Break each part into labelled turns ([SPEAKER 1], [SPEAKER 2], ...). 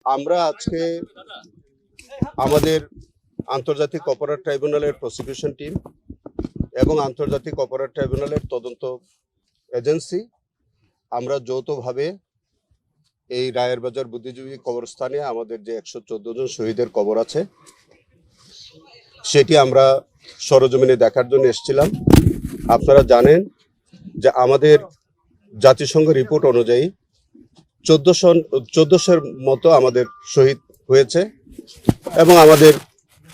[SPEAKER 1] আমরা আজকে আমাদের আন্তর্জাতিক অপরাধ ট্রাইব্যুনালের প্রসিকিউশন টিম এবং আন্তর্জাতিক অপরাধ ট্রাইব্যুনালের তদন্ত এজেন্সি আমরা যৌথভাবে এই রায়ের বাজার বুদ্ধিজীবী কবরস্থানে আমাদের যে 114 জন শহীদের কবর আছে সেটি আমরা সরজমিনে দেখার জন্য এসেছিলাম। আপনারা জানেন যে আমাদের জাতিসংঘ রিপোর্ট অনুযায়ী 1400-এর মতো আমাদের শহীদ হয়েছে এবং আমাদের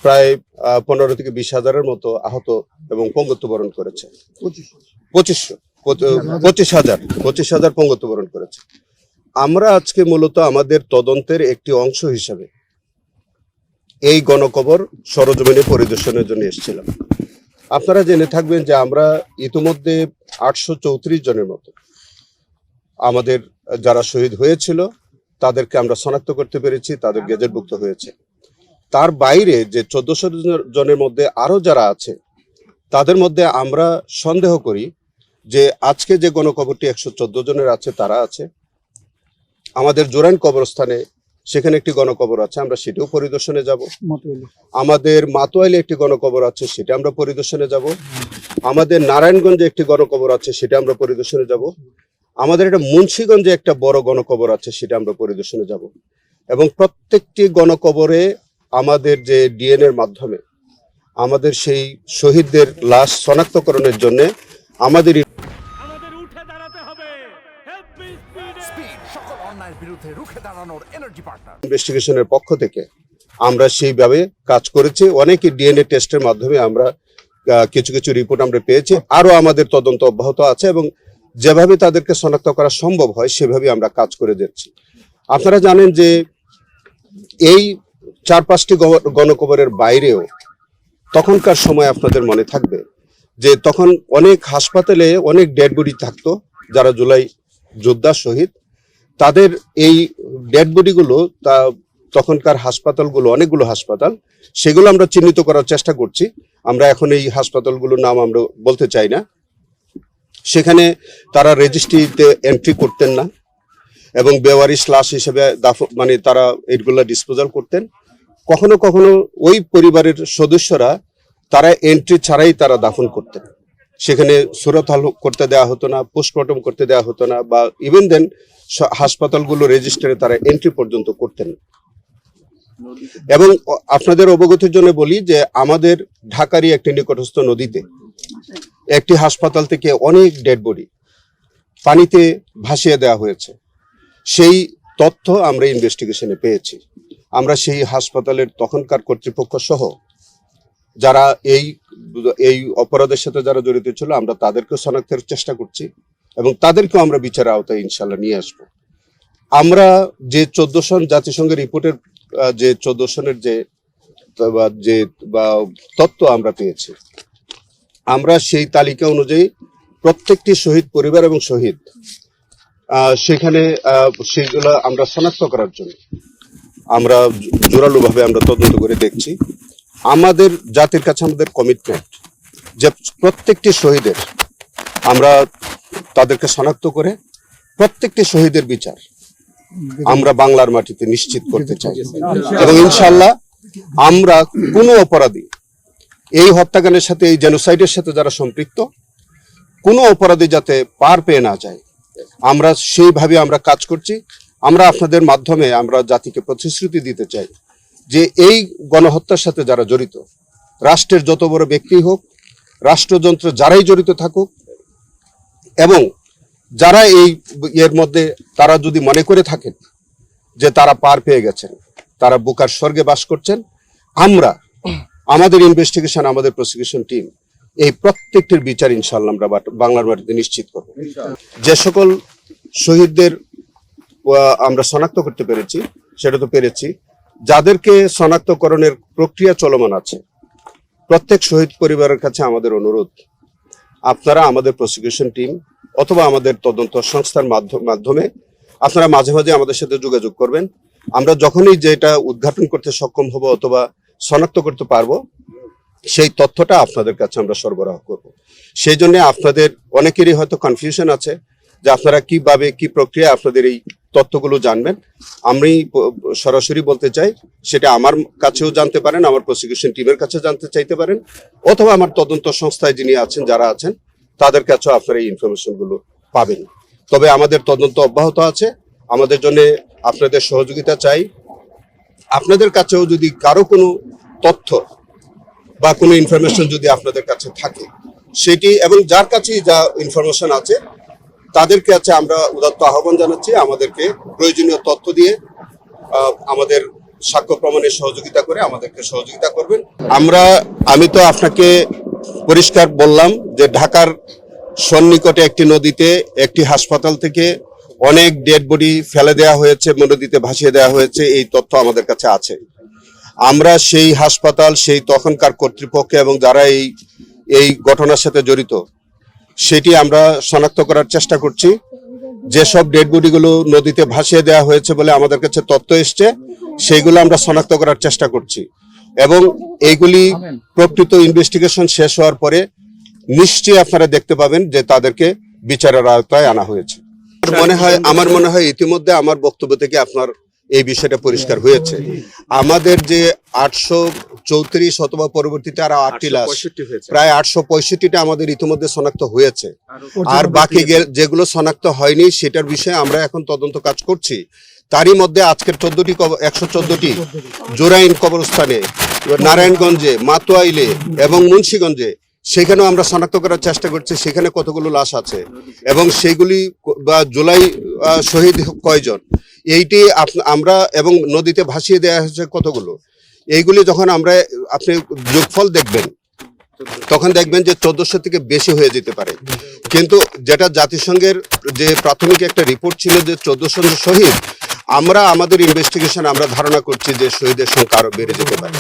[SPEAKER 1] প্রায় 15 থেকে 20 হাজারের মতো আহত এবং পঙ্গুত্ব বরণ করেছে। 25,000 পঙ্গুত্ব বরণ করেছে। আমরা আজকে মূলত আমাদের তদন্তের একটি অংশ হিসাবে এই গণকবর সরজমিনে পরিদর্শনের জন্য এসেছিলাম। আপনারা জেনে থাকবেন যে আমরা ইতিমধ্যে 834 জনের মতো আমাদের যারা শহীদ হয়েছিল তাদেরকে আমরা শনাক্ত করতে পেরেছি, তাদের গেজেটভুক্ত হয়েছে। তার বাইরে যে 1400 জনের মধ্যে আরো যারা আছে তাদের মধ্যে আমরা সন্দেহ করি যে আজকে যে গণকবরটি 114 জনের আছে তারা আছে। আমাদের জোরাইন কবরস্থানে সেখানে একটি গণকবর আছে, আমরা সেটাও পরিদর্শনে যাব। আমাদের মাতোয়াইলে একটি গণকবর আছে, সেটা আমরা পরিদর্শনে যাব। আমাদের নারায়ণগঞ্জে একটি গণকবর আছে, সেটা আমরা পরিদর্শনে যাব। আমাদের একটা মুন্সিগঞ্জে একটা বড় গণকবর আছে, সেটা আমরা পরিদর্শনে যাব। এবং প্রত্যেকটি গণকবরে আমাদের যে ডিএনএর মাধ্যমে আমাদের সেই শহীদদের লাশ শনাক্তকরণের জন্য আমাদের
[SPEAKER 2] উঠে দাঁড়াতে হবে।
[SPEAKER 3] স্পিড সকল অন্যায়ের বিরুদ্ধে রুখে দাঁড়ানোর এনার্জি পার্টনার।
[SPEAKER 1] ইনভেস্টিগেশনের পক্ষ থেকে আমরা সেইভাবে কাজ করেছি। অনেকে ডিএনএ টেস্টের মাধ্যমে আমরা কিছু কিছু রিপোর্ট আমরা পেয়েছি। আরো আমাদের তদন্ত অব্যাহত আছে এবং যেভাবে তাদেরকে শনাক্ত করা সম্ভব হয় সেভাবে আমরা কাজ করে যাচ্ছি। আপনারা জানেন যে এই 4-5টি গণকবরের বাইরেও তখনকার সময় আপনাদের মনে থাকবে যে তখন অনেক হাসপাতালে অনেক ডেড বডি থাকতো, যারা জুলাই যোদ্ধা শহীদ তাদের এই ডেড বডিগুলো তখনকার হাসপাতালগুলো অনেকগুলো হাসপাতাল, সেগুলো আমরা চিহ্নিত করার চেষ্টা করছি। আমরা এখন এই হাসপাতালগুলোর নাম আমরা বলতে চাই না। সেখানে তারা রেজিস্ট্রিতে এন্ট্রি করতেন না এবং বেওয়ারিশ লাশ হিসেবে মানে তারা এইগুলো ডিসপোজাল করতেন। কখনো কখনো ওই পরিবারের সদস্যরা তারা এন্ট্রি ছাড়াই তারা দাফন করতেন। সেখানে সুরত করতে দেওয়া হতো না, পোস্টমর্টম করতে দেওয়া হতো না, বা ইভেন দেন হাসপাতালগুলো রেজিস্টারে তারা এন্ট্রি পর্যন্ত করতেন। এবং আপনাদের অবগতির জন্য বলি যে আমাদের ঢাকারই একটি নিকটস্থ নদীতে একটি হাসপাতাল থেকে অনেক ডেড বডি পানিতে ভাসিয়ে দেওয়া হয়েছে। সেই তথ্য আমরা ইনভেস্টিগেশনে পেয়েছি। আমরা সেই হাসপাতালের তখনকার কর্তৃপক্ষ সহ যারা এই অপরাধের সাথে যারা জড়িত ছিল আমরা তাদেরকেও শনাক্তের চেষ্টা করছি এবং তাদেরকেও আমরা বিচারের আওতায় ইনশাল্লাহ নিয়ে আসবো। আমরা যে 14 জাতিসংঘের রিপোর্টের যে 14 যে তথ্য আমরা পেয়েছি, আমরা সেই তালিকা অনুযায়ী প্রত্যেকটি শহীদ পরিবার এবং শহীদ সেখানে সেইগুলো আমরা শনাক্ত করার জন্য আমরা জোরালোভাবে আমরা তদন্ত করে দেখছি। আমাদের জাতির কাছে আমাদের কমিটমেন্ট যে প্রত্যেকটি শহীদের আমরা তাদেরকে শনাক্ত করে প্রত্যেকটি শহীদের বিচার আমরা বাংলার মাটিতে নিশ্চিত করতে চাই এবং ইনশাল্লাহ আমরা কোনো অপরাধী এই হত্যাকাণ্ডের সাথে এই জেনোসাইডের সাথে যারা সম্পৃক্ত কোনো অপরাধী যাতে পার পেয়ে না যায় আমরা সেইভাবে আমরা কাজ করছি। আমরা আপনাদের মাধ্যমে আমরা জাতিকে প্রতিশ্রুতি দিতে চাই যে এই গণহত্যার সাথে যারা জড়িত, রাষ্ট্রের যত বড় ব্যক্তি হোক, রাষ্ট্রযন্ত্র যারাই জড়িত থাকুক, এবং যারা এর মধ্যে তারা যদি মনে করে থাকেন যে তারা পার পেয়ে গেছেন, তারা বুকার স্বর্গে বাস করছেন, আমরা আমাদের ইনভেস্টিগেশন আমাদের প্রসিকিউশন টিম এই প্রত্যেকটির বিচার ইনশাআল্লাহ আমরা বাংলার মাটিতে নিশ্চিত করব। যে সকল শহীদদের আমরা শনাক্ত করতে পেরেছি সেটা তো পেরেছি, যাদেরকে শনাক্তকরণের প্রক্রিয়া চলমান আছে প্রত্যেক শহীদ পরিবারের কাছে আমাদের অনুরোধ, আপনারা আমাদের প্রসিকিউশন টিম অথবা আমাদের তদন্ত সংস্থার মাধ্যমে আপনারা মাঝে মাঝে আমাদের সাথে যোগাযোগ করবেন। আমরা যখনই যেটা উদ্ঘাটন করতে সক্ষম হব অথবা শনাক্ত করতে পারবো সেই তথ্যটা আপনাদের কাছে আমরা সরবরাহ করব। সেই জন্য আপনাদের অনেকেরই হয়তো কনফিউশন আছে যে আপনারা কিভাবে কি প্রক্রিয়া আপনাদের এই তথ্যগুলো জানবেন। আমি সরাসরি বলতে চাই, সেটা আমার কাছেও জানতে পারেন, আমার প্রসিকিউশন টিমের কাছে জানতে চাইতে পারেন, অথবা আমার তদন্ত সংস্থায় যিনি আছেন, যারা আছেন, তাদের কাছেও আপনারা এই ইনফরমেশন গুলো পাবেন। তবে আমাদের তদন্ত অব্যাহত আছে। আমাদের জন্য আপনাদের সহযোগিতা চাই। আপনাদের কাছেও যদি কারো কোনো তথ্য বা কোনো ইনফরমেশন যদি আপনাদের কাছে থাকে, সেটি এবং যার কাছেই যা ইনফরমেশন আছে, তাদের কাছে আমরা উদাত্ত আহ্বান জানাচ্ছি আমাদেরকে প্রয়োজনীয় তথ্য দিয়ে আমাদের সাক্ষ্য প্রমাণের সহযোগিতা করে আমাদেরকে সহযোগিতা করবেন। আমি তো আপনাকে পরিষ্কার বললাম যে ঢাকার সন্নিকটে একটি নদীতে একটি হাসপাতাল থেকে অনেক ডেড বডি ফেলে দেওয়া হয়েছে, নদীতে ভাসিয়ে দেওয়া হয়েছে, এই তথ্য আমাদের কাছে আছে। আমরা সেই হাসপাতাল, সেই তখনকার কর্তৃপক্ষ এবং যারা এই ঘটনার সাথে জড়িত, সেটি আমরা শনাক্ত করার চেষ্টা করছি। যেসব ডেড বডিগুলো নদীতে ভাসিয়ে দেওয়া হয়েছে বলে আমাদের কাছে তথ্য এসছে, সেইগুলো আমরা শনাক্ত করার চেষ্টা করছি এবং এইগুলি প্রকৃত ইনভেস্টিগেশন শেষ হওয়ার পরে নিশ্চয়ই আপনারা দেখতে পাবেন যে তাদেরকে বিচারের আওতায় আনা হয়েছে। আমার মনে হয় ইতিমধ্যে আমার বক্তব্য থেকে আপনার এই বিষয়টা পরিষ্কার হয়েছে। আমাদের যে 834 অথবা পরবর্তীতে আরো 8টি লাশ, প্রায় 865টা আমাদের ইতিমধ্যে শনাক্ত হয়েছে। আর বাকি যেগুলো শনাক্ত হয়নি সেটার বিষয়ে আমরা এখন তদন্ত কাজ করছি। তারই মধ্যে আজকের 114টি জোরাইন কবরস্থানে, নারায়ণগঞ্জে, মাতোয়াইলে এবং মুন্সিগঞ্জে, সেখানেও আমরা শনাক্ত করার চেষ্টা করছি সেখানে কতগুলো লাশ আছে এবং সেইগুলি বা জুলাই শহীদ কয়জন, এইটি আমরা এবং নদীতে ভাসিয়ে দেওয়া হয়েছে কতগুলো, এইগুলি যখন আপনি যোগফল দেখবেন তখন দেখবেন যে 1400 থেকে বেশি হয়ে যেতে পারে। কিন্তু যেটা জাতিসংঘের যে প্রাথমিক একটা রিপোর্ট ছিল যে 1400 শহীদ, আমাদের ইনভেস্টিগেশন আমরা ধারণা করছি যে শহীদের সংখ্যা আরো বেড়ে যেতে পারে।